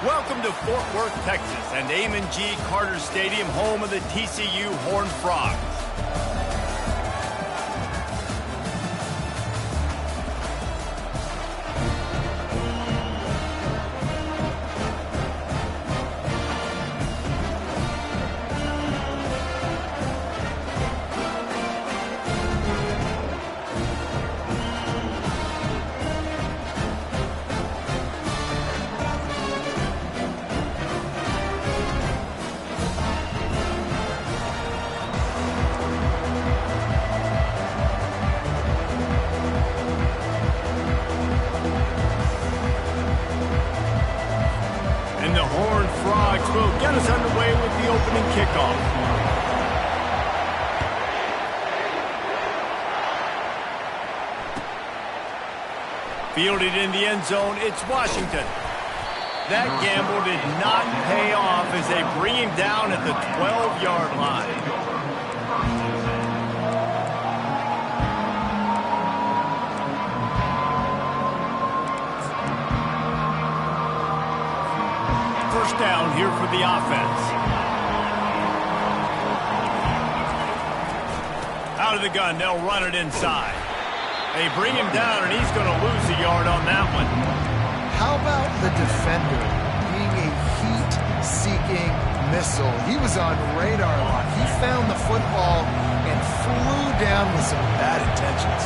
Welcome to Fort Worth, Texas, and Amon G. Carter Stadium, home of the TCU Horned Frogs. Will get us underway with the opening kickoff. Fielded in the end zone, it's Washington. That gamble did not pay off as they bring him down at the 12-yard line. First down here for the offense. Out of the gun, they'll run it inside. They bring him down, and he's going to lose a yard on that one. How about the defender being a heat-seeking missile? He was on radar lock. He found the football and flew down with some bad intentions.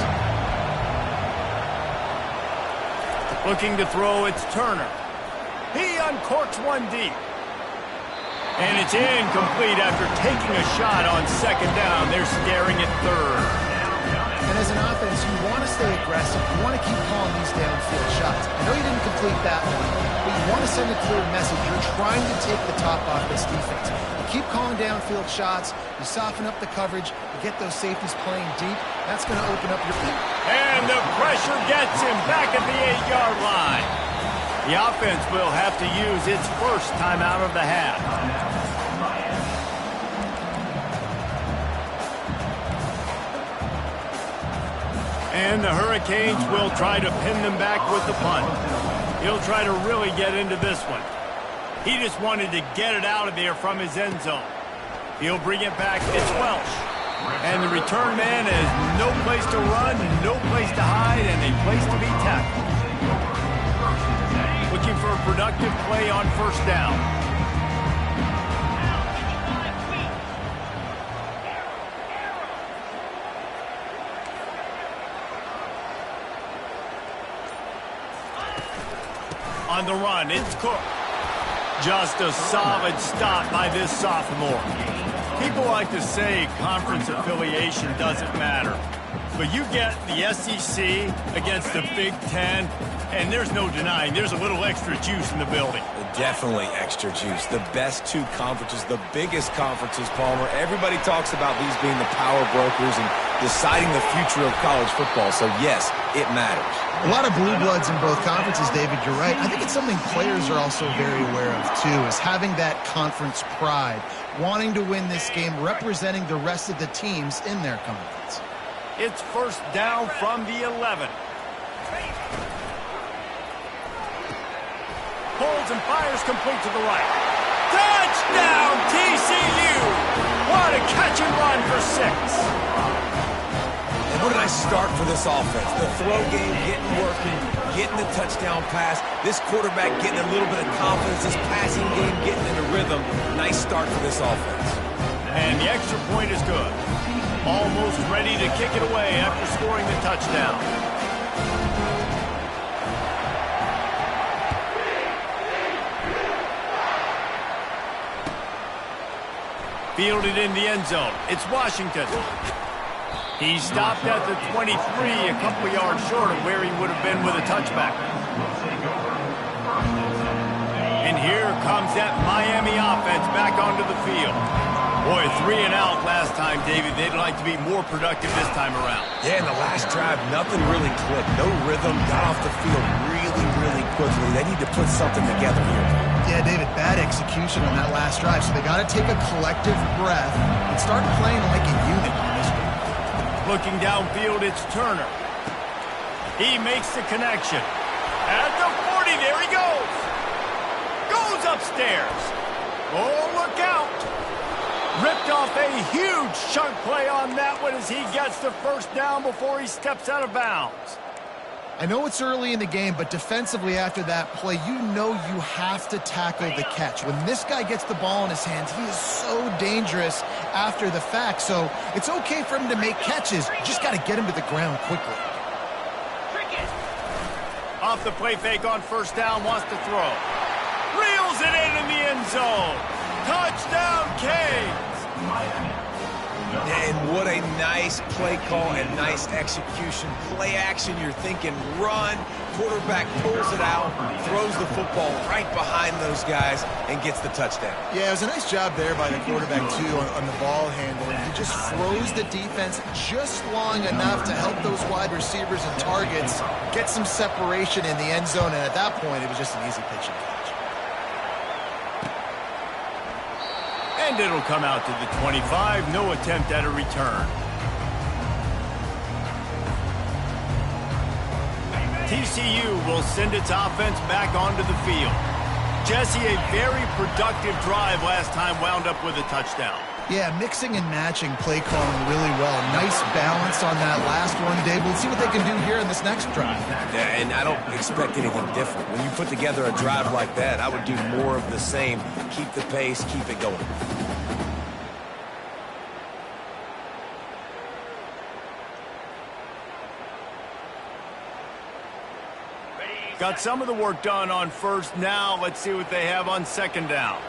Looking to throw, it's Turner. He uncorks one deep. And it's incomplete after taking a shot on second down. They're staring at third. And as an offense, you want to stay aggressive. You want to keep calling these downfield shots. I know you didn't complete that one, but you want to send a clear message. You're trying to take the top off this defense. You keep calling downfield shots. You soften up the coverage. You get those safeties playing deep. That's going to open up your feet. And the pressure gets him back at the 8-yard line. The offense will have to use its first timeout of the half. And the Hurricanes will try to pin them back with the punt. He'll try to really get into this one. He just wanted to get it out of there from his end zone. He'll bring it back. It's Welsh. And the return man has no place to run, no place to hide, and a place to be tackled. Looking for a productive play on first down. On the run, it's Cook. Just a solid stop by this sophomore. People like to say conference affiliation doesn't matter. But you get the SEC against the Big Ten, and there's no denying there's a little extra juice in the building. Definitely extra juice. The best two conferences, the biggest conferences, Palmer. Everybody talks about these being the power brokers and deciding the future of college football. So, yes, it matters. A lot of blue bloods in both conferences, David. You're right. I think it's something players are also very aware of, too, is having that conference pride, wanting to win this game, representing the rest of the teams in their conference. It's first down from the 11. Holds and fires complete to the right. Touchdown, TCU! What a catch and run for 6. And where did I start for this offense? The throw game getting working, getting the touchdown pass. This quarterback getting a little bit of confidence. This passing game getting into rhythm. Nice start for this offense. And the extra point is good. Almost ready to kick it away after scoring the touchdown. Fielded in the end zone. It's Washington. He stopped at the 23, a couple yards short of where he would have been with a touchback. And here comes that Miami offense back onto the field. Boy, 3 and out last time, David. They'd like to be more productive this time around. Yeah, in the last drive, nothing really clicked. No rhythm, got off the field really quickly. They need to put something together here. Yeah, David, bad execution on that last drive. So they got to take a collective breath and start playing like a unit on this one. Looking downfield, it's Turner. He makes the connection. At the 40, there he goes. Goes goes upstairs. Oh, look out. Ripped off a huge chunk play on that one as he gets the first down before he steps out of bounds. I know it's early in the game, but defensively after that play, you know you have to tackle the catch. When this guy gets the ball in his hands, he is so dangerous after the fact. So it's okay for him to make catches. You just got to get him to the ground quickly. Off the play fake on first down, wants to throw. Reels it in the end zone. Touchdown, Canes. And what a nice play call and nice execution. Play action, you're thinking run. Quarterback pulls it out, throws the football right behind those guys, and gets the touchdown. Yeah, it was a nice job there by the quarterback, too, on the ball handling. He just froze the defense just long enough to help those wide receivers and targets get some separation in the end zone, and at that point, it was just an easy pitch and catch. And it'll come out to the 25. No attempt at a return. TCU will send its offense back onto the field. Jesse, a very productive drive last time wound up with a touchdown. Yeah, mixing and matching play calling really well. Nice balance on that last one, Dave. We'll see what they can do here in this next drive. Yeah, and I don't expect anything different. When you put together a drive like that, I would do more of the same. Keep the pace, keep it going. Got some of the work done on first. Now let's see what they have on second down.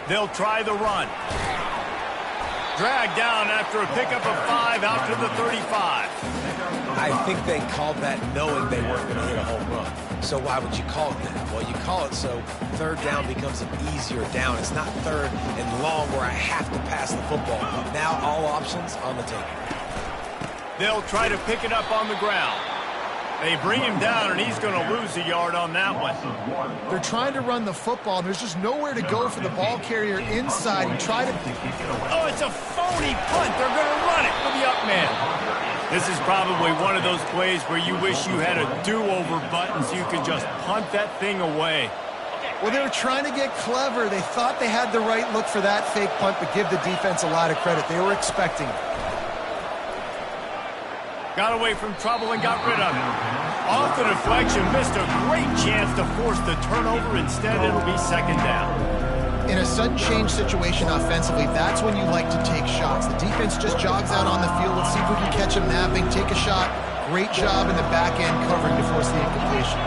They'll try the run. Dragged down after a pickup of 5 out to the 35. I think they called that knowing they weren't going to hit a home run. So why would you call it that? Well, you call it so third down becomes an easier down. It's not third and long where I have to pass the football. Now all options on the table. They'll try to pick it up on the ground. They bring him down, and he's going to lose a yard on that one. They're trying to run the football, and there's just nowhere to go for the ball carrier inside. You try to... Oh, it's a phony punt. They're going to run it with the up man. This is probably one of those plays where you wish you had a do-over button so you could just punt that thing away. Well, they were trying to get clever. They thought they had the right look for that fake punt, but give the defense a lot of credit. They were expecting it. Got away from trouble and got rid of it. Off the deflection, missed a great chance to force the turnover. Instead, it'll be second down. In a sudden change situation offensively, that's when you like to take shots. The defense just jogs out on the field. Let's see if we can catch them napping, take a shot. Great job in the back end covering to force the incompletion.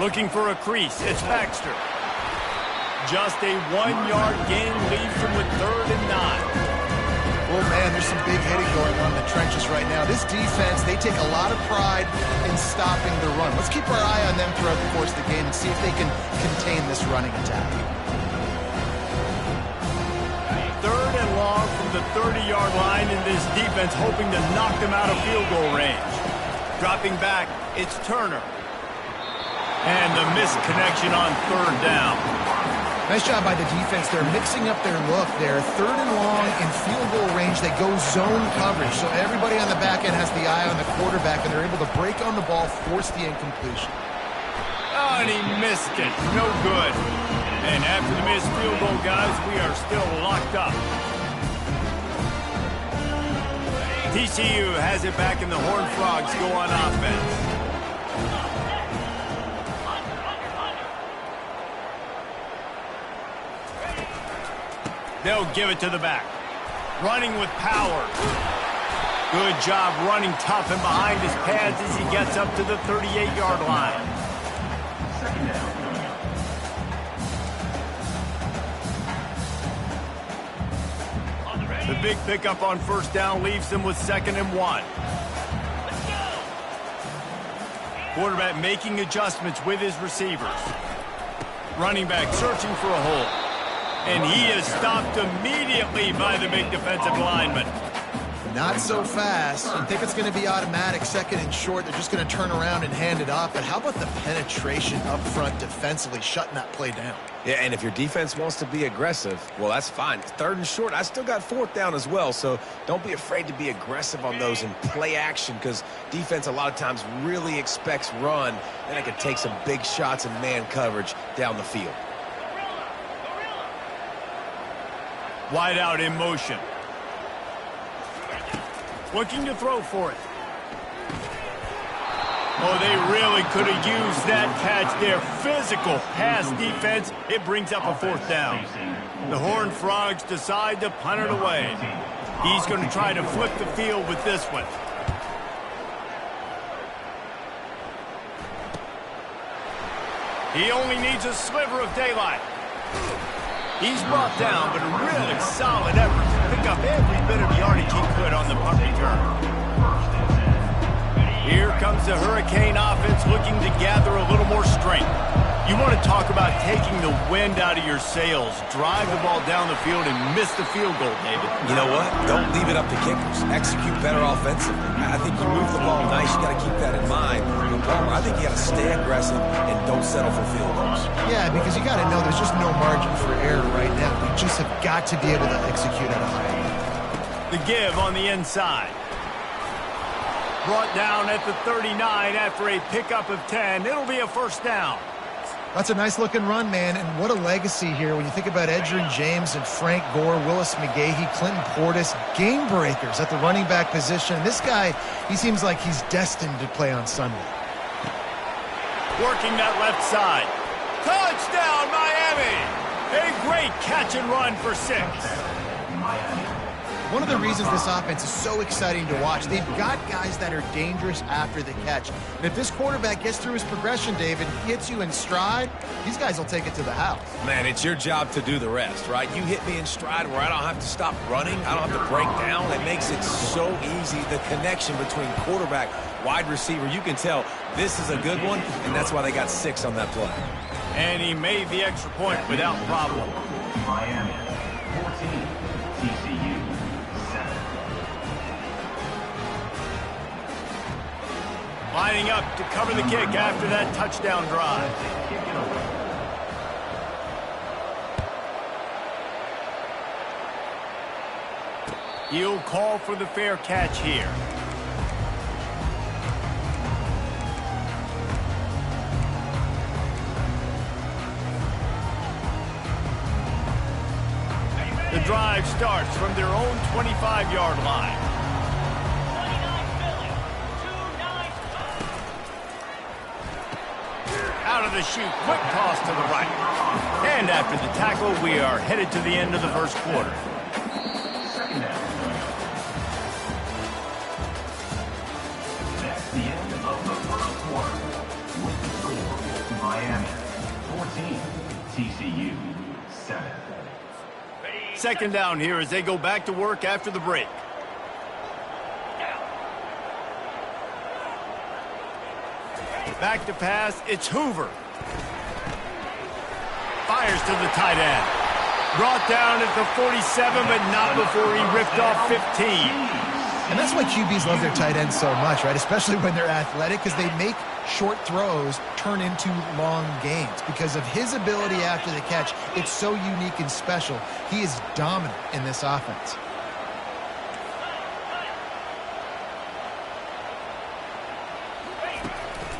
Looking for a crease. It's Baxter. Just a 1-yard gain leaves him with 3rd and 9. Oh, man, there's some big hitting going on in the trenches right now. This defense, they take a lot of pride in stopping the run. Let's keep our eye on them throughout the course of the game and see if they can contain this running attack. 3rd and long from the 30-yard line, and this defense hoping to knock them out of field goal range. Dropping back, it's Turner. And the missed connection on 3rd down. Nice job by the defense. They're mixing up their look there. 3rd and long in field goal range. They go zone coverage. So everybody on the back end has the eye on the quarterback, and they're able to break on the ball, force the incompletion. Oh, and he missed it. No good. And after the missed field goal, guys, we are still locked up. TCU has it back, and the Horned Frogs go on offense. They'll give it to the back. Running with power. Good job running tough and behind his pads as he gets up to the 38-yard line. The big pickup on first down leaves them with 2nd and 1. Quarterback making adjustments with his receivers. Running back searching for a hole. And he is stopped immediately by the big defensive lineman. Not so fast. You think it's going to be automatic, second and short. They're just going to turn around and hand it off. But how about the penetration up front defensively, shutting that play down? Yeah, and if your defense wants to be aggressive, well, that's fine. Third and short, I still got fourth down as well, so don't be afraid to be aggressive on those and play action, because defense a lot of times really expects run, and it can take some big shots and man coverage down the field. Wide out in motion. Looking to throw for it. Oh, they really could have used that catch there. Physical pass defense. It brings up a fourth down. The Horned Frogs decide to punt it away. He's going to try to flip the field with this one. He only needs a sliver of daylight. He's brought down, but a really solid effort to pick up every bit of yardage he could on the punt return. Here comes the Hurricane offense looking to gather a little more strength. You want to talk about taking the wind out of your sails. Drive the ball down the field and miss the field goal, David. You know what? Don't leave it up to kickers. Execute better offensively. I think you move the ball nice. You got to keep that in mind. Palmer, I think you got to stay aggressive and don't settle for field goals. Yeah, because you got to know there's just no margin for error right now. We just have got to be able to execute at a high level. The give on the inside. Brought down at the 39 after a pickup of 10. It'll be a first down. That's a nice-looking run, man, and what a legacy here when you think about Edgerrin James and Frank Gore, Willis McGahee, Clinton Portis, game breakers at the running back position. This guy, he seems like he's destined to play on Sunday. Working that left side. Touchdown, Miami! A great catch and run for 6. One of the reasons this offense is so exciting to watch, they've got guys that are dangerous after the catch. And if this quarterback gets through his progression, David, hits you in stride, these guys will take it to the house. Man, it's your job to do the rest, right? You hit me in stride where I don't have to stop running. I don't have to break down. It makes it so easy. The connection between quarterback, wide receiver, you can tell this is a good one, and that's why they got 6 on that play. And he made the extra point without problem. Miami, 14, TCU, 7. Lining up to cover the kick after that touchdown drive. He'll call for the fair catch here. The drive starts from their own 25-yard line. Out of the chute, quick toss to the right. And after the tackle, we are headed to the end of the first quarter. Second down. That's the end of the first quarter. With the score, Miami, 14, TCU, 7. Second down here as they go back to work after the break. Back to pass, it's Hoover. Fires to the tight end. Brought down at the 47, but not before he ripped off 15. And that's why QBs love their tight ends so much, right? Especially when they're athletic, because they make short throws turn into long gains. Because of his ability after the catch, it's so unique and special. He is dominant in this offense.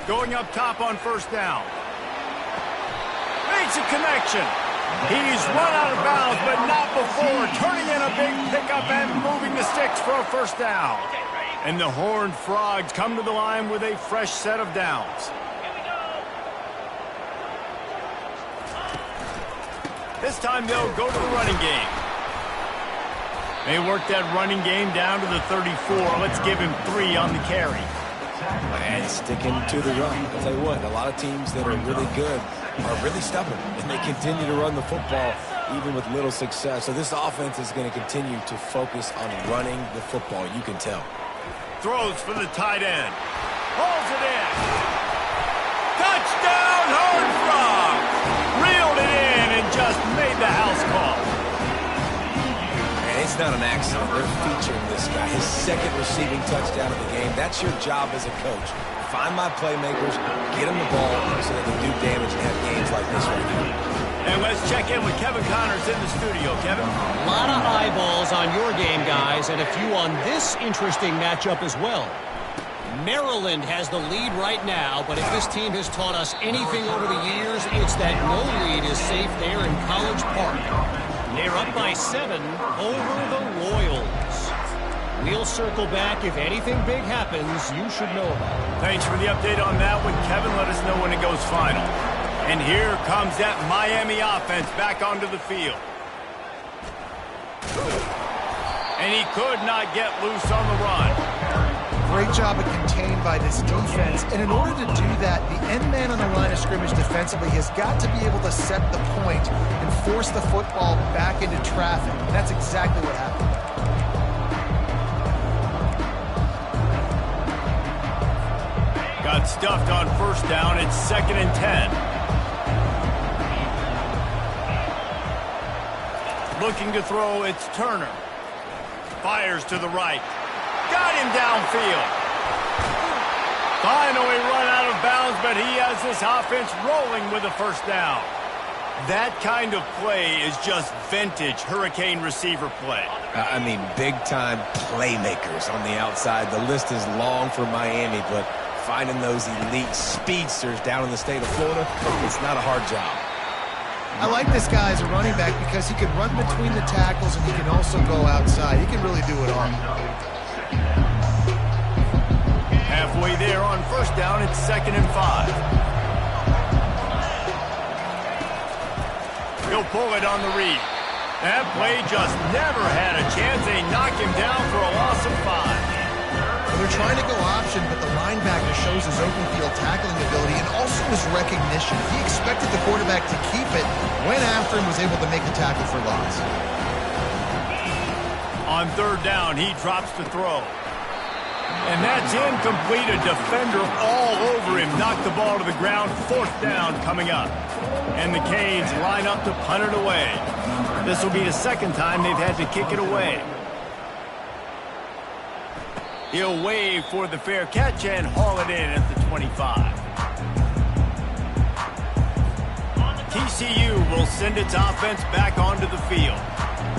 Going up top on first down. Makes a connection. He's run out of bounds, but not before. Turning in a big pickup and moving the sticks for a first down. And the Horned Frogs come to the line with a fresh set of downs. This time they'll go to the running game. They work that running game down to the 34. Let's give him 3 on the carry. And sticking to the run. I'll tell you what, a lot of teams that are really good are really stubborn, and they continue to run the football even with little success. So this offense is going to continue to focus on running the football. You can tell. Throws for the tight end. Holds it in. Touchdown, Horned Frogs! Reeled it in and just made the house call. And it's not an accident. They're featuring this guy. His second receiving touchdown of the game. That's your job as a coach. Find my playmakers, get them the ball so they can do damage and have games like this right now. And let's check in with Kevin Connors in the studio. Kevin? A lot of eyeballs on your game, guys, and a few on this interesting matchup as well. Maryland has the lead right now, but if this team has taught us anything over the years, it's that no lead is safe there in College Park. They're up by 7 over the Royals. We'll circle back. If anything big happens, you should know about it. Thanks for the update on that one, Kevin. Let us know when it goes final. And here comes that Miami offense back onto the field. And he could not get loose on the run. Great job of contained by this defense. And in order to do that, the end man on the line of scrimmage defensively has got to be able to set the point and force the football back into traffic. And that's exactly what happened. Got stuffed on first down. It's 2nd and 10. Looking to throw, it's Turner. Fires to the right. Got him downfield. Finally run out of bounds, but he has this offense rolling with a first down. That kind of play is just vintage Hurricane receiver play. I mean, big-time playmakers on the outside. The list is long for Miami, but finding those elite speedsters down in the state of Florida, it's not a hard job. I like this guy as a running back because he can run between the tackles and he can also go outside. He can really do it all. Halfway there on first down, it's 2nd and 5. He'll pull it on the read. That play just never had a chance. They knock him down for a loss of 5. They're trying to go option, but the linebacker shows his open field tackling ability and also his recognition. He expected the quarterback to keep it, went after him, was able to make the tackle for loss. On third down, he drops to throw. And that's incomplete. A defender all over him. Knocked the ball to the ground. 4th down coming up. And the Canes line up to punt it away. This will be the 2nd time they've had to kick it away. He'll wave for the fair catch and haul it in at the 25. TCU will send its offense back onto the field.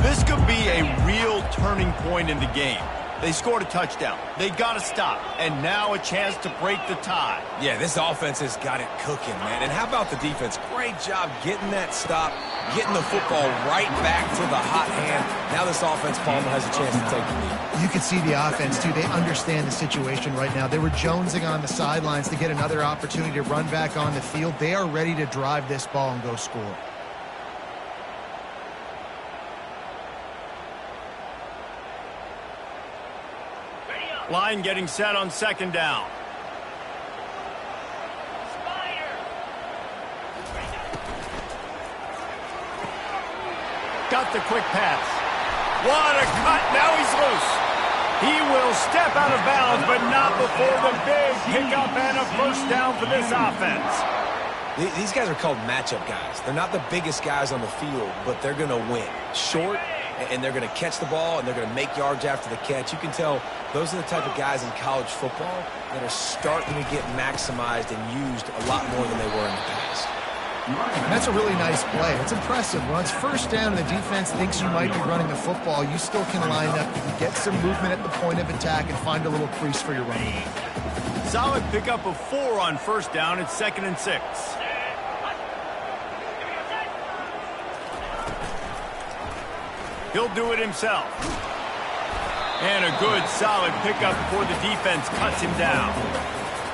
This could be a real turning point in the game. They scored a touchdown. They got to stop. And now a chance to break the tie. Yeah, this offense has got it cooking, man. And how about the defense? Great job getting that stop, getting the football right back to the hot hand. Now this offense, Palmer, has a chance to take the lead. You can see the offense, too. They understand the situation right now. They were jonesing on the sidelines to get another opportunity to run back on the field. They are ready to drive this ball and go score. Line getting set on 2nd down. Got the quick pass. What a cut. Now he's loose. He will step out of bounds, but not before the big pickup and a first down for this offense. These guys are called matchup guys. They're not the biggest guys on the field, but they're going to win. Short, and they're going to catch the ball, and they're going to make yards after the catch. You can tell those are the type of guys in college football that are starting to get maximized and used a lot more than they were in the past. That's a really nice play. It's impressive. When it's first down and the defense thinks you might be running the football, you still can line up. You can get some movement at the point of attack and find a little crease for your running. Solid pickup of 4 on first down. It's 2nd and 6. He'll do it himself. And a good, solid pickup before the defense cuts him down.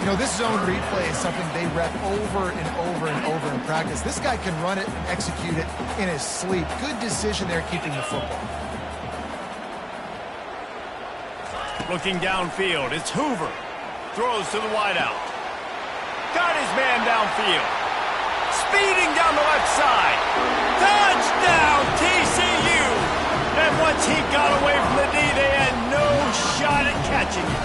You know, this zone replay is something they rep over and over and over in practice. This guy can run it and execute it in his sleep. Good decision there keeping the football. Looking downfield, it's Hoover. Throws to the wideout. Got his man downfield. Speeding down the left side. Touchdown, TCU! And once he got away from the D, they had no shot at catching it.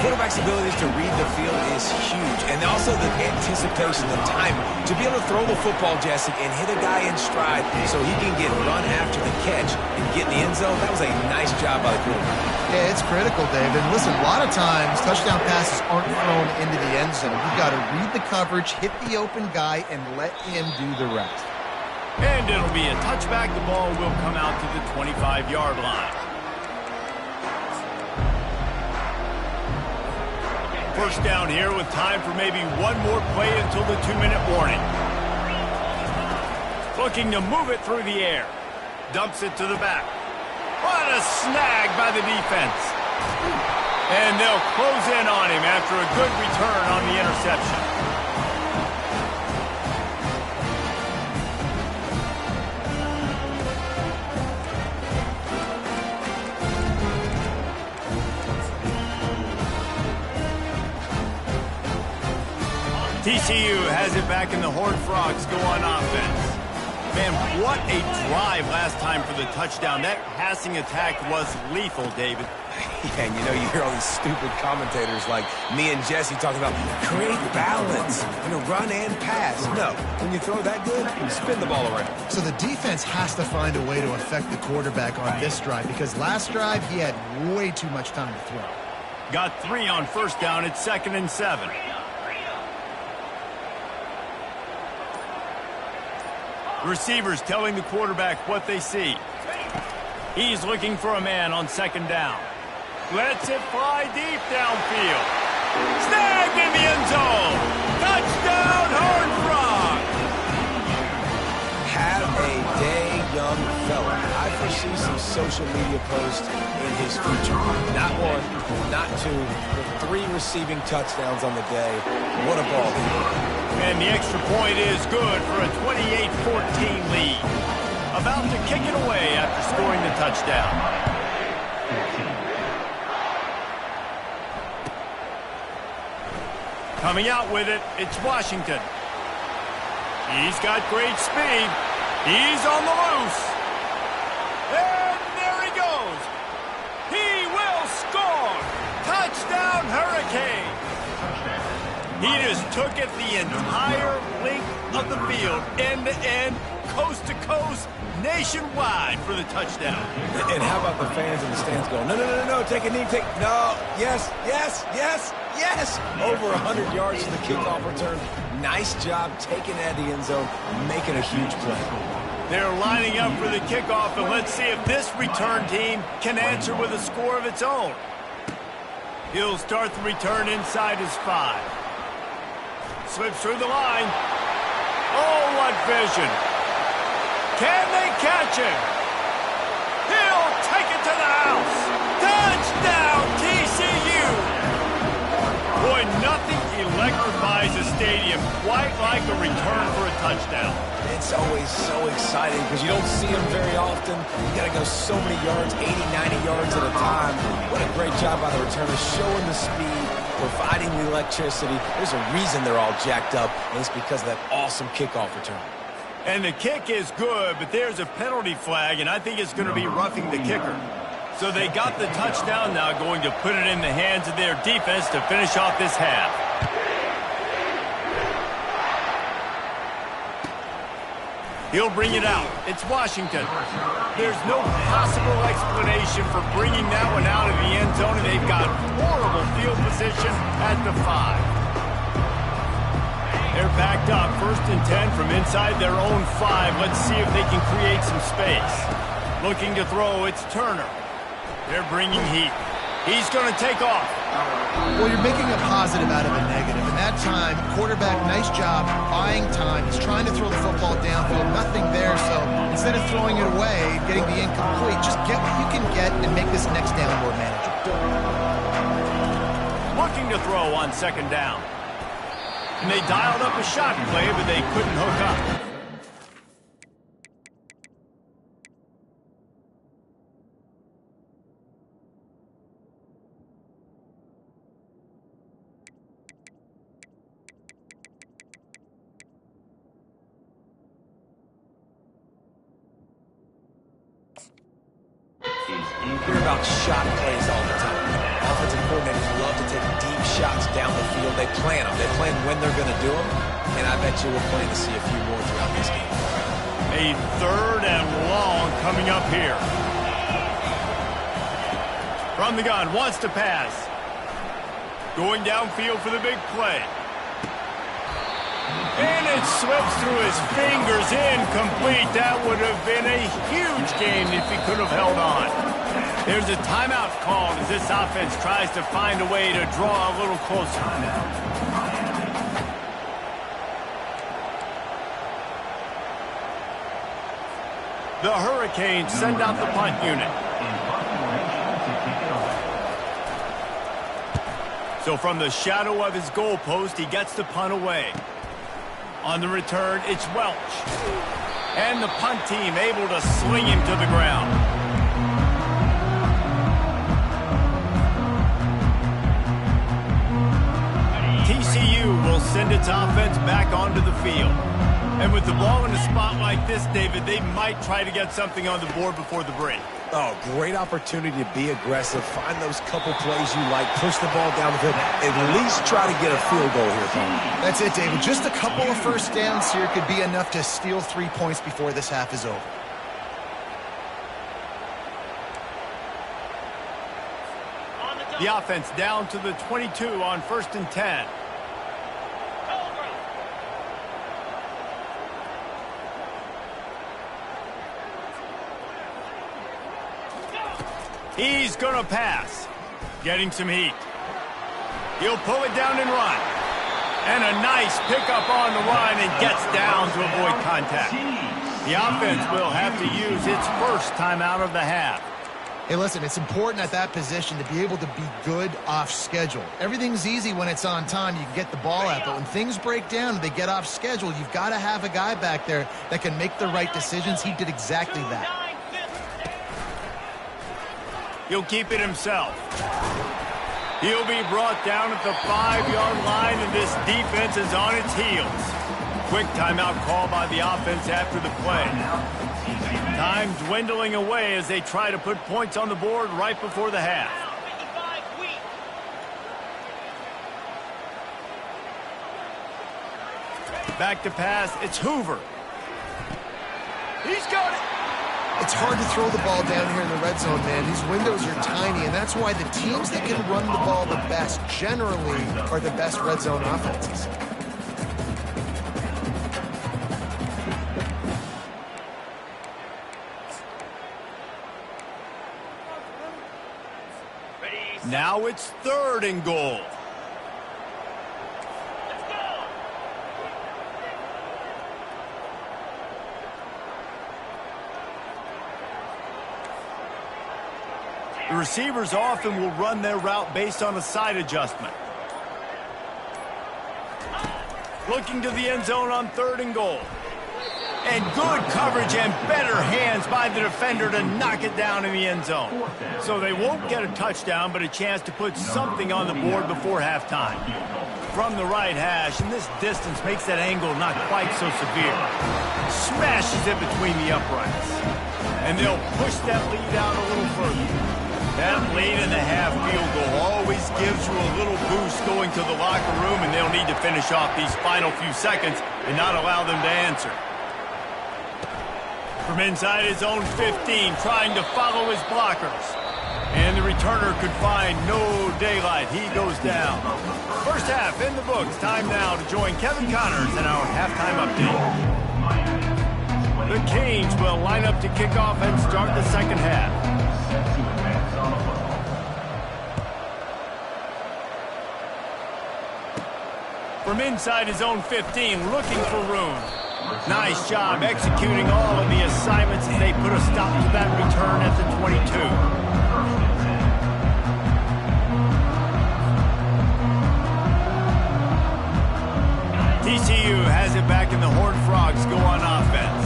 Quarterback quarterback's ability to read the field is huge. And also the anticipation, the timing. To be able to throw the football, Jesse, and hit a guy in stride so he can get run after the catch and get in the end zone, that was a nice job by the quarterback. Yeah, it's critical, David. And listen, a lot of times touchdown passes aren't thrown into the end zone. You've got to read the coverage, hit the open guy, and let him do the rest. And it'll be a touchback. The ball will come out to the 25-yard line. First down here with time for maybe one more play until the 2-minute warning. Looking to move it through the air. Dumps it to the back. What a snag by the defense. And they'll close in on him after a good return on the interception. TCU has it back, and the Horned Frogs go on offense. Man, what a drive last time for the touchdown. That passing attack was lethal, David. Yeah, and you know, you hear all these stupid commentators like me and Jesse talking about create balance, run and pass. No, when you throw that good, you spin the ball around. So the defense has to find a way to affect the quarterback on this drive, because last drive he had way too much time to throw. Got 3 on first down. It's 2nd and 7. Receivers telling the quarterback what they see. He's looking for a man on 2nd down. Lets it fly deep downfield. Snagged in the end zone. Touchdown, Horned Frogs. Have a day, young fella. I foresee some social media posts in his future. Not 1, not 2, but 3 receiving touchdowns on the day. What a ball game. And the extra point is good for a 28-14 lead. About to kick it away after scoring the touchdown. Coming out with it, it's Washington. He's got great speed. He's on the loose. And there he goes. He will score. Touchdown, Hurricane. He just took it the entire length of the field, end-to-end, coast-to-coast, nationwide for the touchdown. And how about the fans in the stands going, no, take a knee, no, yes. Over 100 yards to the kickoff return. Nice job taking it out of the end zone, making a huge play. They're lining up for the kickoff, and let's see if this return team can answer with a score of its own. He'll start the return inside his 5. Slips through the line. Oh, what vision. Can they catch him? He'll take it to the house. Touchdown, TCU. Boy, nothing electrifies a stadium quite like a return for a touchdown. It's always so exciting because you don't see them very often. You got to go so many yards, 80, 90 yards at a time. What a great job by the returners, showing the speed, providing the electricity. There's a reason they're all jacked up, and it's because of that awesome kickoff return. And the kick is good, but there's a penalty flag, and I think it's going to be roughing the kicker. So they got the touchdown now, going to put it in the hands of their defense to finish off this half. He'll bring it out. It's Washington. There's no possible explanation for bringing that one out of the end zone, and they've got horrible field position at the 5. They're backed up, 1st and 10 from inside their own 5. Let's see if they can create some space. Looking to throw, it's Turner. They're bringing heat. He's going to take off. Well, you're making a positive out of a negative. And that time, quarterback, nice job, buying time. He's trying to throw the football downfield, nothing there. So instead of throwing it away, getting the incomplete, just get what you can get and make this next down more manageable. Looking to throw on 2nd down. And they dialed up a shot play, but they couldn't hook up. Hear about shot plays all the time. offensive coordinators love to take deep shots down the field. They plan them. They plan when they're going to do them, and I bet you we'll plan to see a few more throughout this game. A 3rd and long coming up here. From the gun, wants to pass. Going downfield for the big play. And it slips through his fingers, incomplete. That would have been a huge gain if he could have held on. There's a timeout called as this offense tries to find a way to draw a little closer. The Hurricanes send out the punt unit. So from the shadow of his goalpost, he gets the punt away. On the return, it's Welch. And the punt team able to sling him to the ground. TCU will send its offense back onto the field. And with the ball in a spot like this, David, they might try to get something on the board before the break. Oh, great opportunity to be aggressive. Find those couple plays you like. Push the ball down the field. At least try to get a field goal here, Paul. That's it, David. Just a couple of first downs here could be enough to steal 3 points before this half is over. The offense down to the 22 on 1st and 10. He's going to pass. Getting some heat. He'll pull it down and run. And a nice pickup on the run and gets down to avoid contact. The offense will have to use its first timeout of the half. Hey, listen, it's important at that position to be able to be good off schedule. Everything's easy when it's on time. You can get the ball out. But when things break down and they get off schedule, you've got to have a guy back there that can make the right decisions. He did exactly that. He'll keep it himself. He'll be brought down at the 5-yard line, and this defense is on its heels. Quick timeout call by the offense after the play. Time dwindling away as they try to put points on the board right before the half. Back to pass, it's Hoover. He's got it. It's hard to throw the ball down here in the red zone, man. These windows are tiny, and that's why the teams that can run the ball the best generally are the best red zone offenses. Now it's 3rd and goal. The receivers often will run their route based on a side adjustment. Looking to the end zone on 3rd and goal. And good coverage and better hands by the defender to knock it down in the end zone. So they won't get a touchdown, but a chance to put something on the board before halftime. From the right hash, and this distance makes that angle not quite so severe. Smashes it between the uprights. And they'll push that lead out a little further. That late in the half field goal always gives you a little boost going to the locker room, and they'll need to finish off these final few seconds and not allow them to answer. From inside his own 15, trying to follow his blockers. And the returner could find no daylight. He goes down. First half in the books. Time now to join Kevin Connors in our halftime update. The Canes will line up to kick off and start the second half. From inside his own 15, looking for room. Nice job executing all of the assignments as they put a stop to that return at the 22. TCU has it back, and the Horned Frogs go on offense.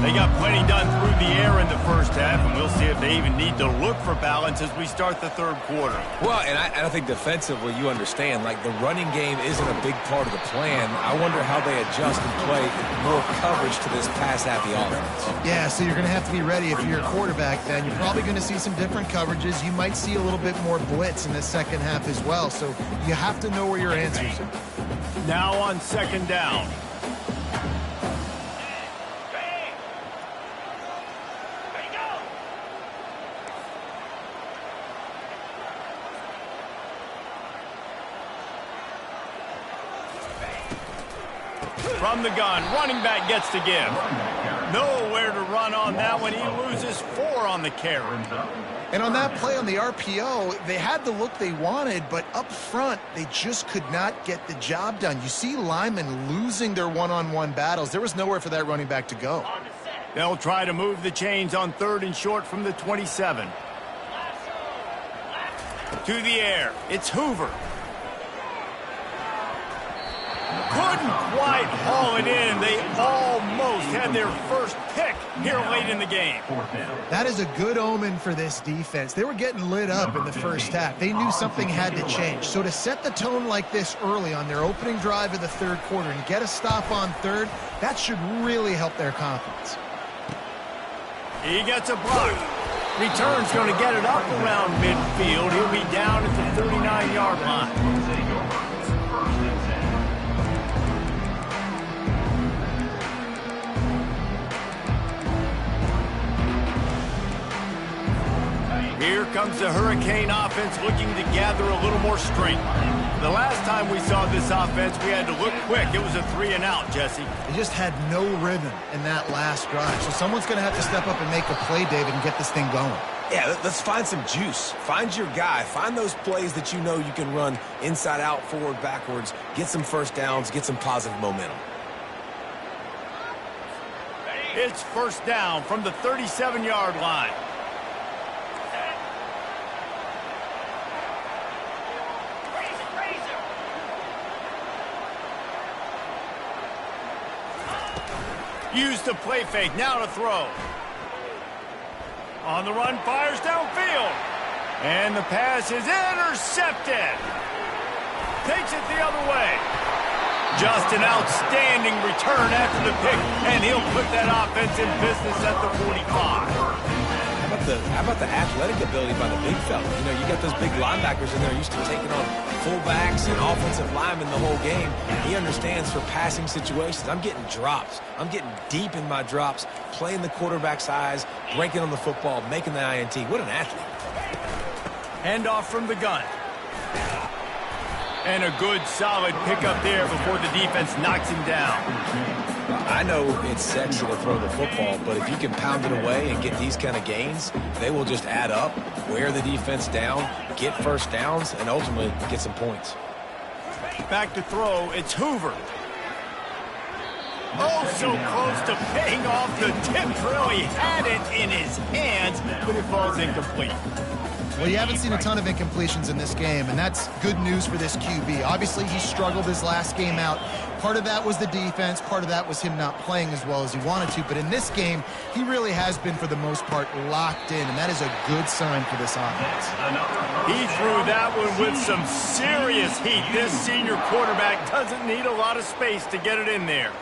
They got plenty done through the air in the first half, and we'll see if they even need to look for balance as we start the third quarter. Well, and I think defensively, you understand, like the running game isn't a big part of the plan. I wonder how they adjust and play more coverage to this pass-happy offense. Yeah, so you're going to have to be ready if you're a quarterback then. You're probably going to see some different coverages. You might see a little bit more blitz in the second half as well, so you have to know where your answers are. Now on second down. From the gun, running back gets to give. Nowhere to run on that one. He loses 4 on the carry. And on that play on the RPO, they had the look they wanted, but up front, they just could not get the job done. You see Lyman losing their one-on-one battles. There was nowhere for that running back to go. They'll try to move the chains on 3rd and short from the 27. To the air. It's Hoover. Couldn't quite haul it in. They almost had their first pick here late in the game. That is a good omen for this defense. They were getting lit up in the first half. They knew something had to change. So to set the tone like this early on their opening drive of the third quarter and get a stop on 3rd, that should really help their confidence. He gets a block. Return's going to get it up around midfield. He'll be down at the 39-yard line. Here comes the Hurricane offense looking to gather a little more strength. The last time we saw this offense, we had to look quick. It was a 3-and-out, Jesse. They just had no rhythm in that last drive. So someone's going to have to step up and make a play, David, and get this thing going. Yeah, let's find some juice. Find your guy. Find those plays that you know you can run inside out, forward, backwards, get some first downs, get some positive momentum. It's first down from the 37-yard line. Use the play fake, now to throw. On the run, fires downfield. And the pass is intercepted. Takes it the other way. Just an outstanding return after the pick, and he'll put that offense in business at the 45. How about the athletic ability by the big fella? You know, you got those big linebackers in there used to taking on fullbacks and offensive linemen the whole game. He understands for passing situations. I'm getting drops. I'm getting deep in my drops, playing the quarterback's eyes, breaking on the football, making the INT. What an athlete. Handoff from the gun. And a good, solid pickup there before the defense knocks him down. I know it's sexy to throw the football, but if you can pound it away and get these kind of gains, they will just add up, wear the defense down, get first downs, and ultimately get some points. Back to throw, it's Hoover. Oh, so close to paying off the tip drill. He had it in his hands, but it falls incomplete. Well, you haven't seen a ton of incompletions in this game, and that's good news for this QB. Obviously, he struggled his last game out. Part of that was the defense. Part of that was him not playing as well as he wanted to. But in this game, he really has been, for the most part, locked in, and that is a good sign for this offense. He threw that one with some serious heat. This senior quarterback doesn't need a lot of space to get it in there.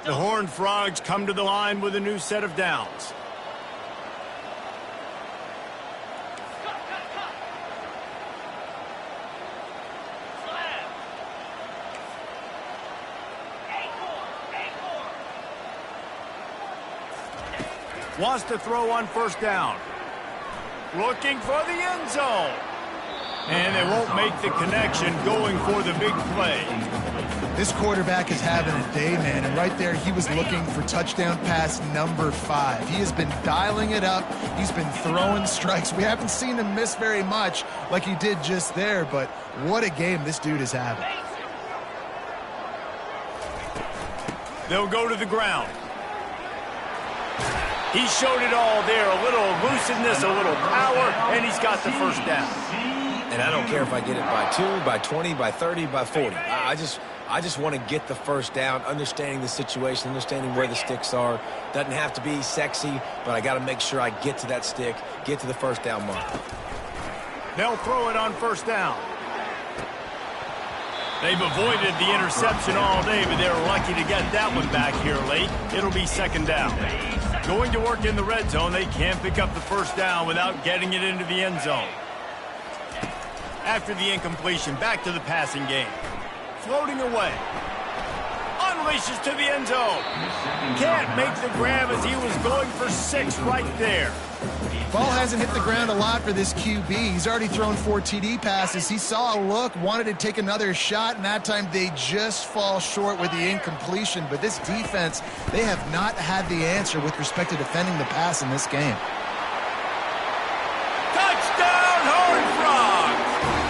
The Horned Frogs come to the line with a new set of downs. Wants to throw on first down. Looking for the end zone. And they won't make the connection, going for the big play. This quarterback is having a day, man, and right there he was looking for touchdown pass number 5. He has been dialing it up. He's been throwing strikes. We haven't seen him miss very much like he did just there, but what a game this dude is having. They'll go to the ground. He showed it all there, a little elusiveness, a little power, and he's got the first down. And I don't care if I get it by 2, by 20, by 30, by 40. I just I just want to get the first down, understanding the situation, understanding where the sticks are. Doesn't have to be sexy, but I got to make sure I get to that stick, get to the first down mark. They'll throw it on first down. They've avoided the interception all day, but they're lucky to get that one back here late. It'll be second down. Going to work in the red zone, they can't pick up the first down without getting it into the end zone. After the incompletion, back to the passing game. Floating away. Unleashes to the end zone. Can't make the grab as he was going for 6 right there. Ball hasn't hit the ground a lot for this QB. He's already thrown 4 TD passes. He saw a look, wanted to take another shot, and that time they just fall short with the incompletion. But this defense, they have not had the answer with respect to defending the pass in this game. Touchdown, Horned Frogs!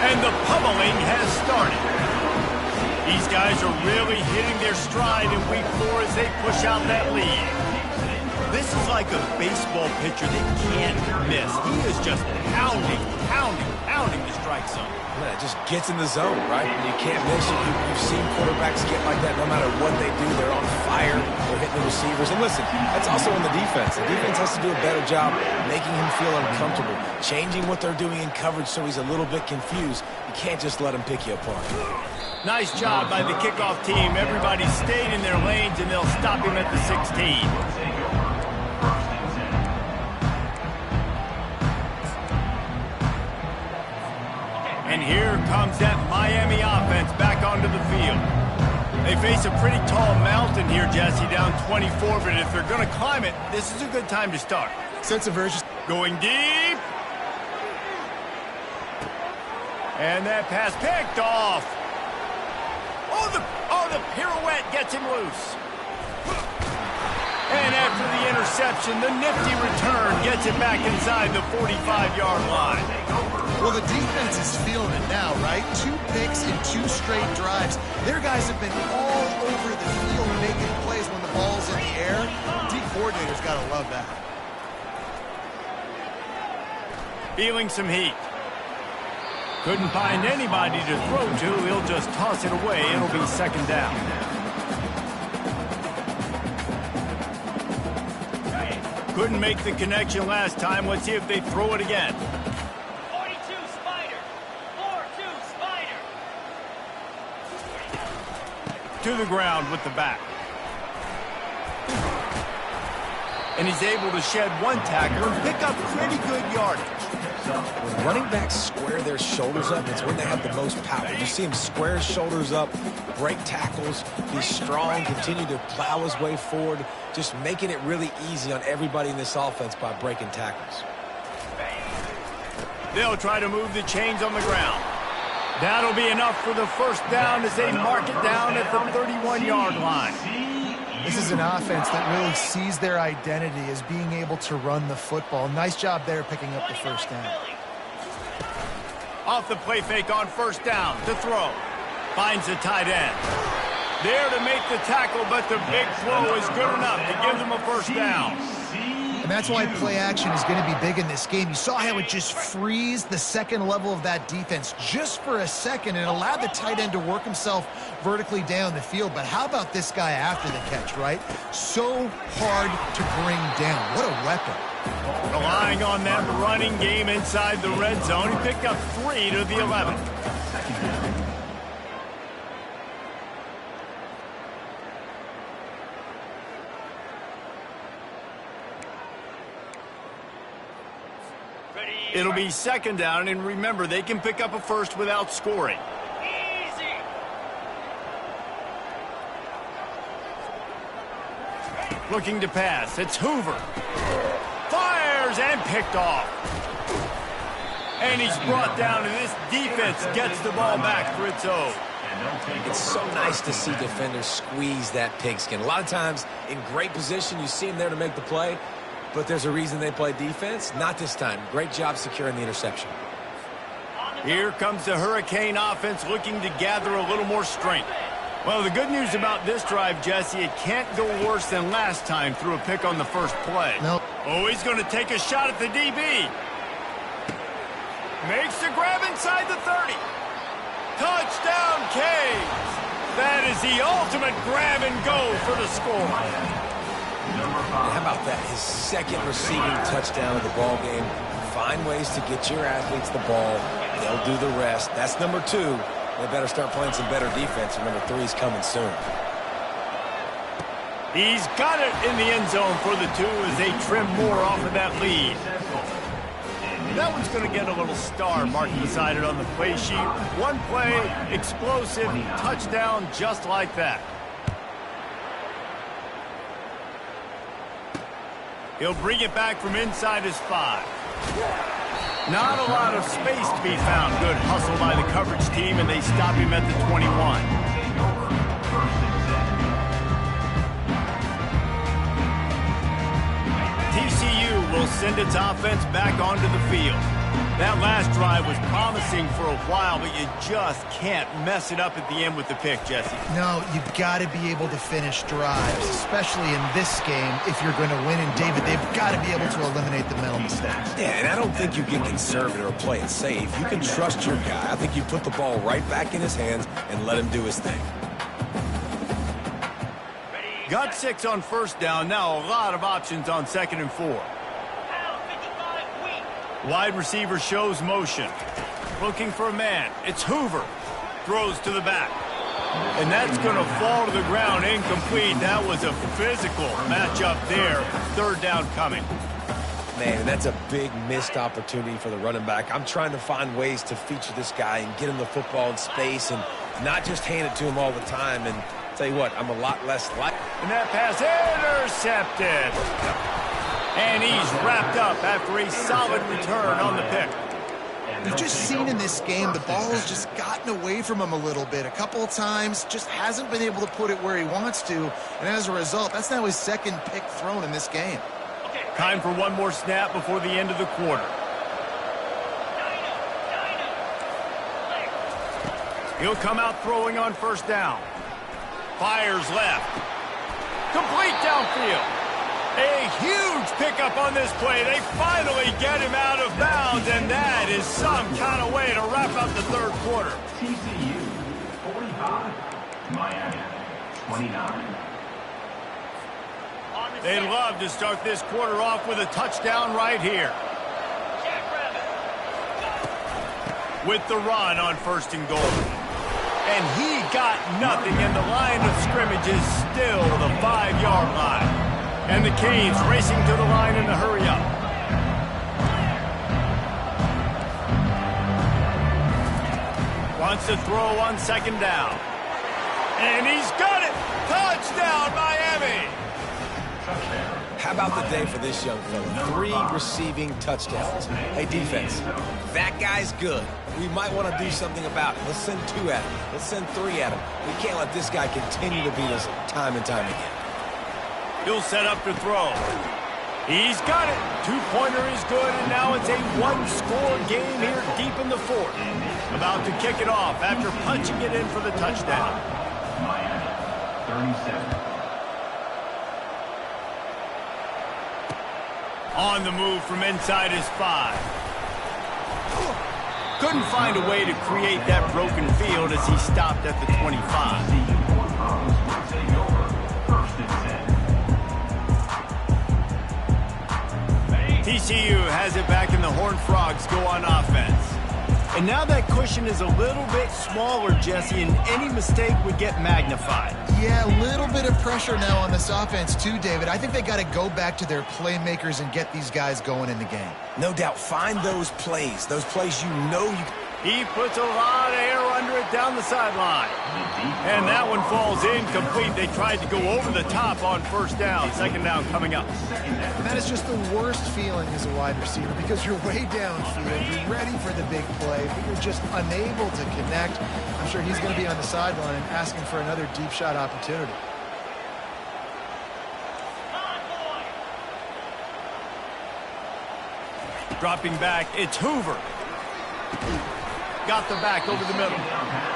And the pummeling has started. These guys are really hitting their stride in week 4 as they push out that lead. This is like a baseball pitcher that can't miss. He is just pounding the strike zone. Man, it just gets in the zone, right? You can't miss. You've seen quarterbacks get like that no matter what they do. They're on fire. They're hitting the receivers. And listen, that's also on the defense. The defense has to do a better job making him feel uncomfortable, changing what they're doing in coverage so he's a little bit confused. You can't just let him pick you apart. Nice job by the kickoff team. Everybody stayed in their lanes, and they'll stop him at the 16. And here comes that Miami offense back onto the field. They face a pretty tall mountain here, Jesse, down 24, but if they're going to climb it, this is a good time to start. Sense of urgency. Going deep. And that pass picked off. Oh, the pirouette gets him loose. And after the interception, the nifty return gets it back inside the 45-yard line. Well, the defense is feeling it now, right? 2 picks in 2 straight drives. Their guys have been all over the field making plays when the ball's in the air. D coordinator's got to love that. Feeling some heat. Couldn't find anybody to throw to. He'll just toss it away. It'll be second down. Couldn't make the connection last time. Let's see if they throw it again. 42 Spider. 4-2 Spider. To the ground with the back. And he's able to shed 1 tackle and pick up pretty good yardage. When running backs square their shoulders up, it's when they have the most power. You see him square his shoulders up, break tackles, be strong, continue to plow his way forward, just making it really easy on everybody in this offense by breaking tackles. They'll try to move the chains on the ground. That'll be enough for the first down as they mark it down at the 31-yard line. This is an offense that really sees their identity as being able to run the football. Nice job there picking up the first down. Off the play fake on first down to throw. Finds the tight end. There to make the tackle, but the big throw is good enough to give them a first down. And that's why play action is going to be big in this game. You saw how it just frees the second level of that defense just for a second and allowed the tight end to work himself vertically down the field. But how about this guy after the catch, right? So hard to bring down. What a weapon. Relying on that running game inside the red zone. He picked up 3 to the 11. It'll be second down, and remember, they can pick up a first without scoring. Easy. Looking to pass. It's Hoover. Fires and picked off. And he's brought down, and this defense gets the ball back for its own. It's so nice to see defenders squeeze that pigskin. A lot of times, in great position, you see them there to make the play, but there's a reason they play defense. Not this time. Great job securing the interception. Here comes the Hurricane offense looking to gather a little more strength. Well, the good news about this drive, Jesse, it can't go worse than last time through a pick on the first play. Nope. Oh, he's going to take a shot at the DB. Makes the grab inside the 30. Touchdown, Canes. That is the ultimate grab and go for the score. How about that? His second receiving touchdown of the ball game. Find ways to get your athletes the ball. They'll do the rest. That's number 2. They better start playing some better defense, and number 3 is coming soon. He's got it in the end zone for the 2 as they trim more off of that lead. That one's going to get a little star marked beside it on the play sheet. One play, explosive, touchdown just like that. He'll bring it back from inside his 5. Not a lot of space to be found. Good hustle by the coverage team, and they stop him at the 21. TCU will send its offense back onto the field. That last drive was promising for a while, but you just can't mess it up at the end with the pick, Jesse. No, you've got to be able to finish drives, especially in this game if you're going to win. And, David, they've got to be able to eliminate the mental mistakes. Yeah, and I don't think you get conservative or play it safe. You can trust your guy. I think you put the ball right back in his hands and let him do his thing. Got 6 on first down. Now a lot of options on 2nd and 4. Wide receiver shows motion. Looking for a man. It's Hoover. Throws to the back. And that's going to fall to the ground incomplete. That was a physical matchup there. 3rd down coming. Man, that's a big missed opportunity for the running back. I'm trying to find ways to feature this guy and get him the football in space and not just hand it to him all the time. And tell you what, I'm a lot less likely. And that pass intercepted. And he's wrapped up after a solid return on the pick. You've just seen in this game the ball has just gotten away from him a little bit. A couple of times, just hasn't been able to put it where he wants to. And as a result, that's now his 2nd pick thrown in this game. Time for one more snap before the end of the quarter. He'll come out throwing on first down. Fires left. Complete downfield. A huge pickup on this play. They finally get him out of bounds, and that is some kind of way to wrap up the 3rd quarter. TCU 45, Miami 29. They'd love to start this quarter off with a touchdown right here. With the run on 1st and goal. And he got nothing, and the line of scrimmage is still the 5-yard line. And the Canes racing to the line in a hurry-up. Wants to throw on 2nd down. And he's got it! Touchdown, Miami! How about the day for this young fella? 3 receiving touchdowns. Hey, defense, that guy's good. We might want to do something about it. Let's send 2 at him. Let's send 3 at him. We can't let this guy continue to beat us time and time again. He'll set up to throw. He's got it. 2-pointer is good, and now it's a 1-score game here deep in the 4th. About to kick it off after punching it in for the touchdown. Miami 37. On the move from inside his 5. Couldn't find a way to create that broken field as he stopped at the 25. TCU has it back, and the Horned Frogs go on offense. And now that cushion is a little bit smaller, Jesse, and any mistake would get magnified. Yeah, a little bit of pressure now on this offense too, David. I think they got to go back to their playmakers and get these guys going in the game. No doubt, find those plays you know you... He puts a lot of air under it down the sideline. And that one falls incomplete. They tried to go over the top on 1st down. 2nd down coming up. And that is just the worst feeling as a wide receiver because you're way downfield. You're ready for the big play, but you're just unable to connect. I'm sure he's going to be on the sideline asking for another deep shot opportunity. Dropping back, it's Hoover. got the back over the middle.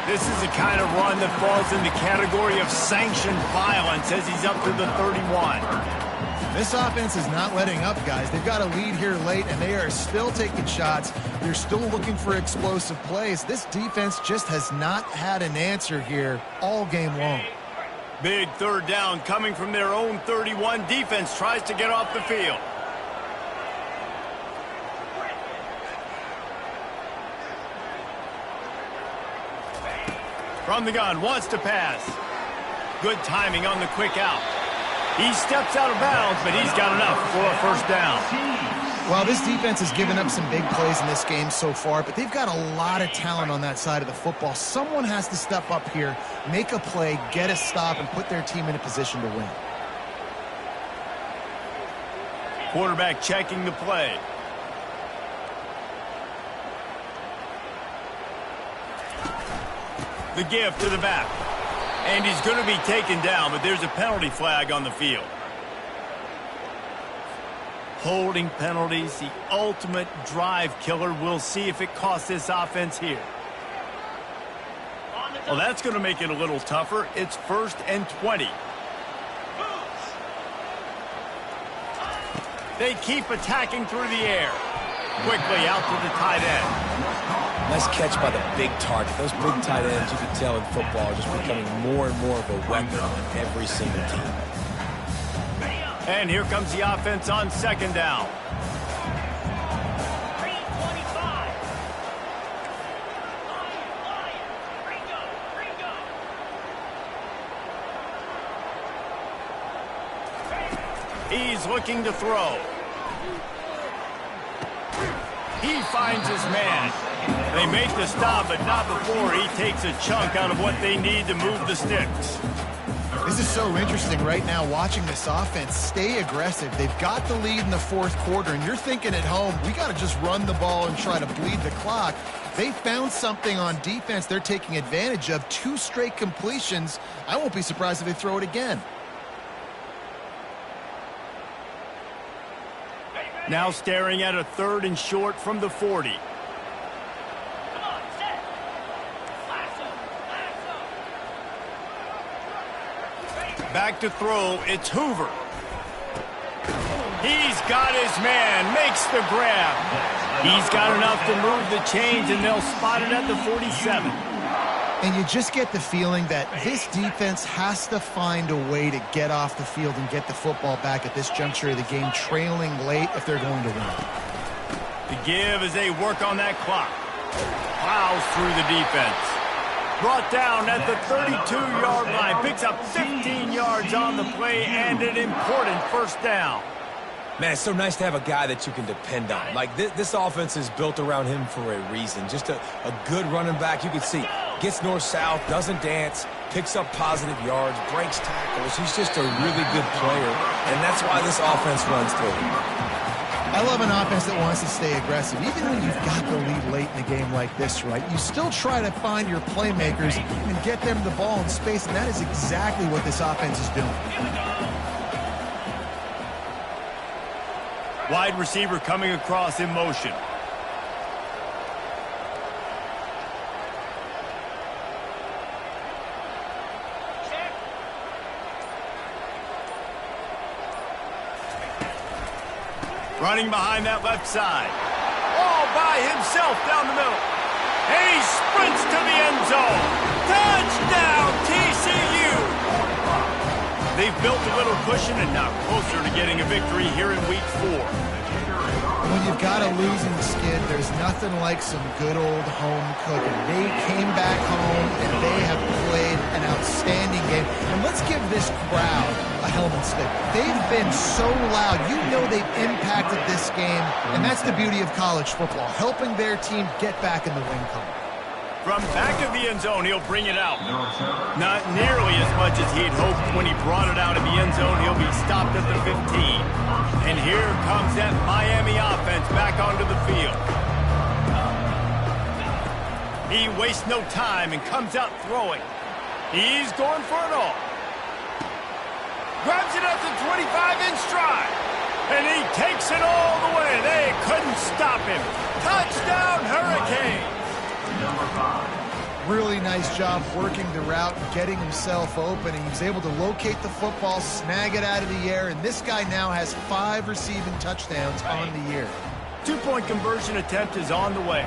This is the kind of run that falls in the category of sanctioned violence as he's up to the 31. This offense is not letting up, guys. They've got a lead here late, and they are still taking shots. They're still looking for explosive plays. This defense just has not had an answer here all game long. Big third down coming from their own 31. Defense tries to get off the field. From the gun, wants to pass. Good timing on the quick out. He steps out of bounds, but he's got enough for a first down. Well, this defense has given up some big plays in this game so far, but they've got a lot of talent on that side of the football. Someone has to step up here, make a play, get a stop, and put their team in a position to win. Quarterback checking the play. The give to the back. And he's going to be taken down, but there's a penalty flag on the field. Holding penalties, the ultimate drive killer. We'll see if it costs this offense here. Well, that's going to make it a little tougher. It's 1st and 20. They keep attacking through the air. Quickly out to the tight end. Nice catch by the big target. Those big tight ends, you can tell in football, are just becoming more and more of a weapon on every single team. And here comes the offense on 2nd down. He's looking to throw. He finds his man. They make the stop, but not before he takes a chunk out of what they need to move the sticks. This is so interesting right now, watching this offense stay aggressive. They've got the lead in the 4th quarter, and you're thinking at home, we got to just run the ball and try to bleed the clock. They found something on defense they're taking advantage of. 2 straight completions. I won't be surprised if they throw it again. Now staring at a 3rd and short from the 40. Back to throw, it's Hoover. He's got his man, makes the grab. He's got enough to move the chains, and they'll spot it at the 47. And you just get the feeling that this defense has to find a way to get off the field and get the football back at this juncture of the game, trailing late if they're going to win. The give as they work on that clock. Plows through the defense. Brought down at the 32-yard line. Picks up 15 yards on the play and an important first down. Man, it's so nice to have a guy that you can depend on. Like, this offense is built around him for a reason. Just a good running back. You can see, gets north-south, doesn't dance, picks up positive yards, breaks tackles. He's just a really good player, and that's why this offense runs through him. I love an offense that wants to stay aggressive. Even when you've got the lead late in a game like this, right, you still try to find your playmakers and get them the ball in space, and that is exactly what this offense is doing. Wide receiver coming across in motion. Running behind that left side. All by himself down the middle. And he sprints to the end zone. Touchdown, TCU! They've built a little cushion and now closer to getting a victory here in Week 4. When you've got a losing skid, there's nothing like some good old home cooking. They came back home, and they have played an outstanding game. And let's give this crowd a helmet stick. They've been so loud. You know they've impacted this game, and that's the beauty of college football, helping their team get back in the win column. From back of the end zone, he'll bring it out. Not nearly as much as he'd hoped when he brought it out of the end zone. He'll be stopped at the 15. And here comes that Miami offense back onto the field. He wastes no time and comes out throwing. He's going for it all. Grabs it at the 25 in stride. And he takes it all the way. They couldn't stop him. Touchdown, Hurricanes. number 5. Really nice job working the route and getting himself open. He was able to locate the football, snag it out of the air, and this guy now has 5 receiving touchdowns on the year. 2-point conversion attempt is on the way.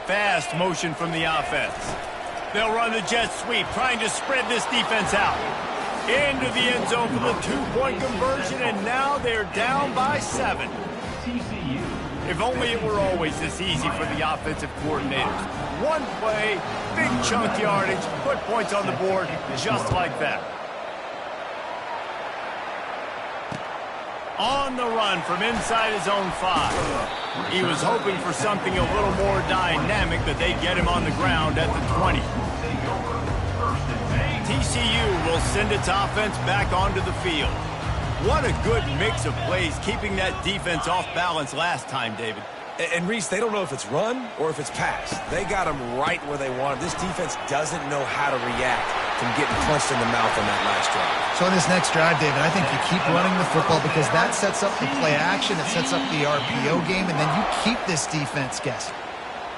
Fast motion from the offense. They'll run the jet sweep, trying to spread this defense out. Into the end zone for the 2-point conversion, and now they're down by 7. TCU. If only it were always this easy for the offensive coordinators. One play, big chunk yardage, put points on the board just like that. On the run from inside his own 5. He was hoping for something a little more dynamic, but they get him on the ground at the 20. TCU will send its offense back onto the field. What a good mix of plays, keeping that defense off balance last time, David. And Reese, they don't know if it's run or if it's pass. They got them right where they want them. This defense doesn't know how to react from getting punched in the mouth on that last drive. So in this next drive, David, I think you keep running the football because that sets up the play action, it sets up the RPO game, and then you keep this defense guessing.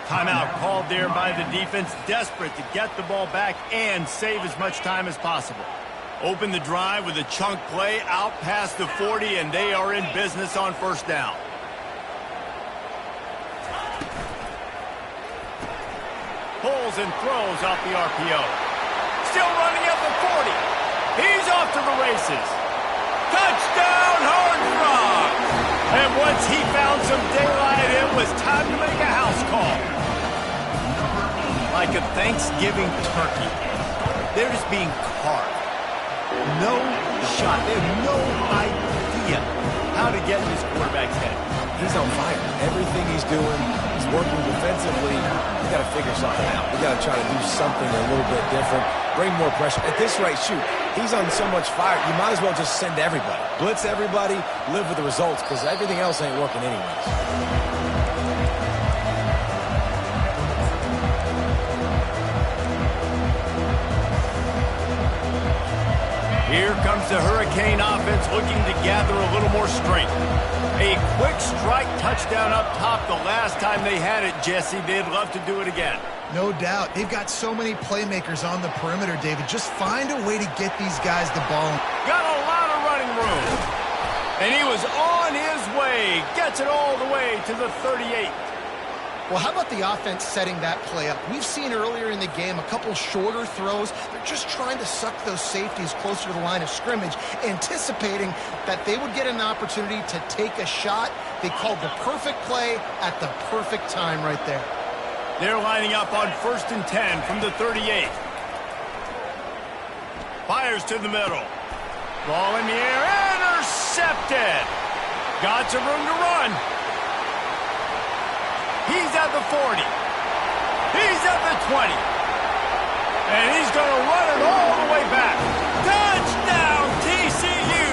Timeout called there by the defense, desperate to get the ball back and save as much time as possible. Open the drive with a chunk play out past the 40, and they are in business on first down. Pulls and throws off the RPO. Still running up the 40. He's off to the races. Touchdown, Horned Frogs! And once he found some daylight, it was time to make a house call. Like a Thanksgiving turkey. They're just being carved. No shot. They have no idea how to get in this quarterback's head. He's on fire. Everything he's doing, he's working defensively. We got to figure something out. We got to try to do something a little bit different. Bring more pressure. At this rate, shoot, he's on so much fire, you might as well just send everybody. Blitz everybody, live with the results, because everything else ain't working anyways. Here comes the Hurricane offense looking to gather a little more strength. A quick strike touchdown up top the last time they had it, Jesse. They'd love to do it again. No doubt. They've got so many playmakers on the perimeter, David. Just find a way to get these guys the ball. Got a lot of running room. And he was on his way. Gets it all the way to the 38. Well, how about the offense setting that play up? We've seen earlier in the game a couple shorter throws. They're just trying to suck those safeties closer to the line of scrimmage, anticipating that they would get an opportunity to take a shot. They called the perfect play at the perfect time right there. They're lining up on 1st and 10 from the 38. Fires to the middle. Ball in the air, intercepted. Got some room to run. He's at the 40. He's at the 20. And he's going to run it all the way back. Touchdown, TCU!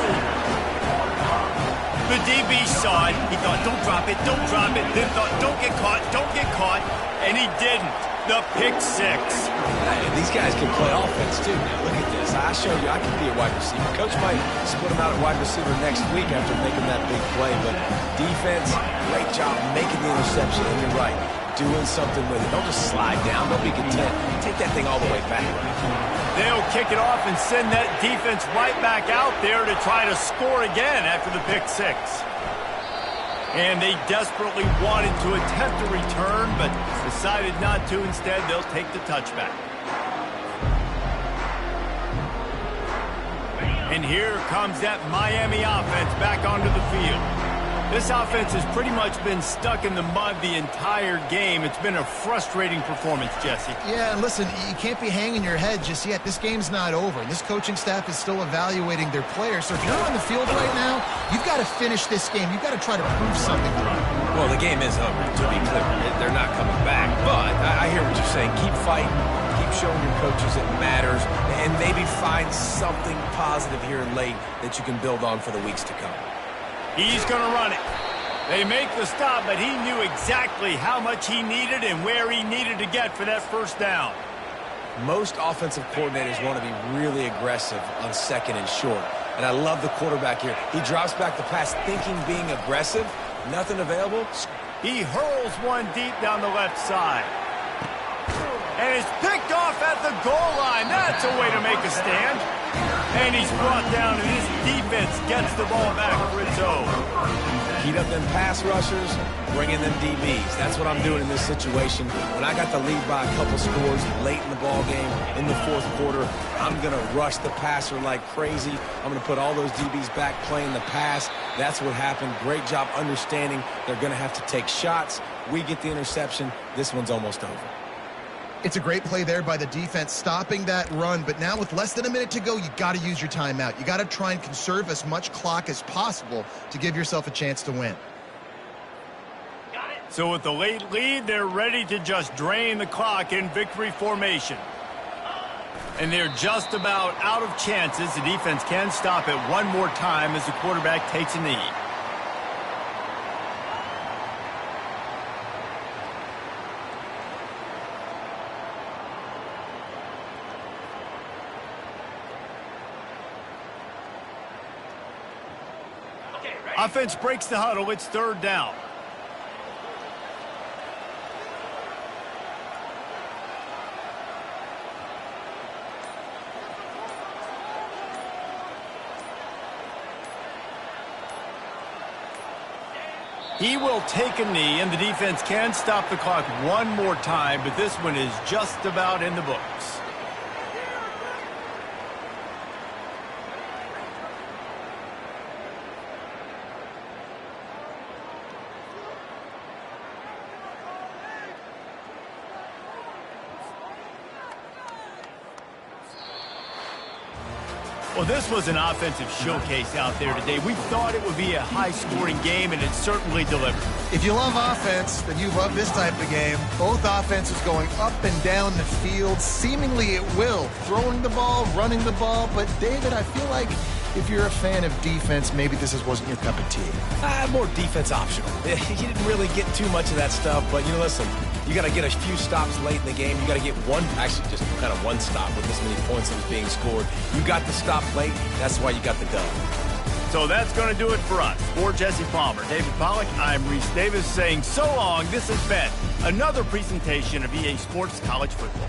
The DB saw it. He thought, don't drop it, don't drop it. Then thought, don't get caught, don't get caught. And he didn't. The pick 6. Hey, these guys can play offense, too. Now, look at this. I showed you I can be a wide receiver. Coach might split him out at wide receiver next week after making that big play. But defense, great job making the interception. And you're right, doing something with it. Don't just slide down. Don't be content. Take that thing all the way back. They'll kick it off and send that defense right back out there to try to score again after the pick 6. And they desperately wanted to attempt a return, but decided not to. Instead, they'll take the touchback. And here comes that Miami offense back onto the field. This offense has pretty much been stuck in the mud the entire game. It's been a frustrating performance, Jesse. Yeah, and listen, you can't be hanging your head just yet. This game's not over. This coaching staff is still evaluating their players. So if you're on the field right now, you've got to finish this game. You've got to try to prove something to them. Well, the game is over, to be clear. They're not coming back. But I hear what you're saying. Keep fighting. Keep showing your coaches it matters. And maybe find something positive here late that you can build on for the weeks to come. He's going to run it. They make the stop, but he knew exactly how much he needed and where he needed to get for that first down. Most offensive coordinators want to be really aggressive on second and short. And I love the quarterback here. He drops back the pass thinking being aggressive. Nothing available. He hurls one deep down the left side. And it's picked off at the goal line. That's a way to make a stand. And he's brought down, and his defense gets the ball back for its own. Heat up them pass rushers, bring in them DBs. That's what I'm doing in this situation. When I got the lead by a couple scores late in the ball game, in the fourth quarter, I'm going to rush the passer like crazy. I'm going to put all those DBs back playing the pass. That's what happened. Great job understanding they're going to have to take shots. We get the interception. This one's almost over. It's a great play there by the defense, stopping that run. But now with less than a minute to go, you got to use your timeout. You got to try and conserve as much clock as possible to give yourself a chance to win. So with the late lead, they're ready to just drain the clock in victory formation. And they're just about out of chances. The defense can stop it one more time as the quarterback takes a knee. Offense breaks the huddle. It's third down. He will take a knee, and the defense can stop the clock one more time, but this one is just about in the books. Well, this was an offensive showcase out there today. We thought it would be a high-scoring game, and it certainly delivered. If you love offense, then you love this type of game. Both offenses going up and down the field, seemingly at will. Throwing the ball, running the ball. But, David, I feel like if you're a fan of defense, maybe this wasn't your cup of tea. More defense optional. You didn't really get too much of that stuff, but, listen, you got to get a few stops late in the game. You got to get just kind of one stop with this many points that was being scored. You got the stop late. That's why you got the dub. So that's going to do it for us. For Jesse Palmer, David Pollack, I'm Reese Davis saying so long. This has been another presentation of EA Sports College Football.